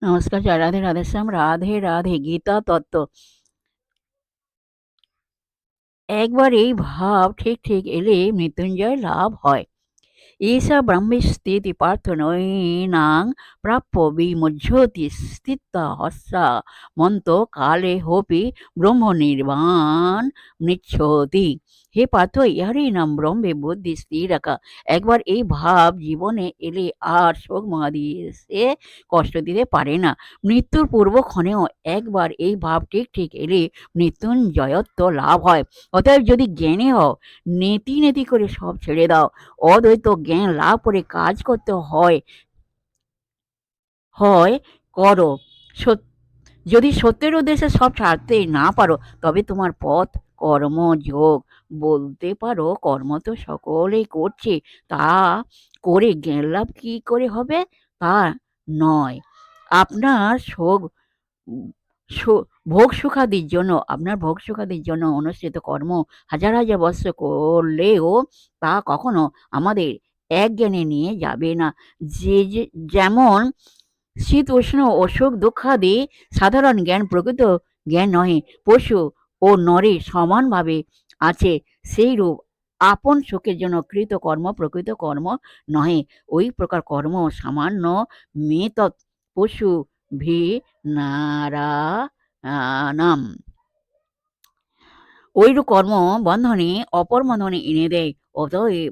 নমস্কার, জয় রাধে রাধেশ্যাম। রাধে রাধে। গীতা তত্ত্ব। একবার এই ভাব ঠিক ঠিক এলে মৃত্যুঞ্জয় লাভ হয়। एषा ब्रह्मस्थिति पार्थनयीनां प्राप्य विमुह्यति स्थितहस्ता মন্ত্র কালে হোপি ব্রহ্মনির্বাণ মৃচ্ছতি। হে পার্থ, ইহারই নাম ব্রহ্মে বুদ্ধি স্থির রাখা। একবার এই ভাব জীবনে এলে আর শোক মহাদেশে কষ্ট দিতে পারে না। মৃত্যুর পূর্বক্ষণেও একবার এই ভাব ঠিক ঠিক এলে মৃত্যুঞ্জয়ত্ব লাভ হয়। অতএব যদি জ্ঞানী হও, নেতি নেতি করে সব ছেড়ে দাও। অদ্বৈত জ্ঞান লাভ করে কাজ করতে হয় হয় করো। যদি সত্যের উদ্দেশ্যে সব ছাড়তে না পারো, তবে তোমার পথ কর্মযোগ। বলতে পারো, কর্ম তো সকলেই করছে, তা করে জ্ঞান লাভ কি করে হবে? তা নয়। আপনার শোক ভোগ সুখাদির জন্য অনুষ্ঠিত কর্ম হাজার হাজার বৎসর করলেও তা কখনো আমাদের এক জ্ঞানে নিয়ে যাবে না। যেমন শীত উষ্ণ অসুখ দুঃখাদি সাধারণ জ্ঞান প্রকৃত জ্ঞান নহে, পশু ও নরে সমানভাবে আছে, সেইরূপ আপন সুখের জন্য কৃত কর্ম প্রকৃত কর্ম নহে। ওই প্রকার কর্ম সামান্য মেতৎ পশু ভি নারায়ণাম। ঐরূপ কর্ম বন্ধনে অপর বন্ধনে এনে দেয়। অতএব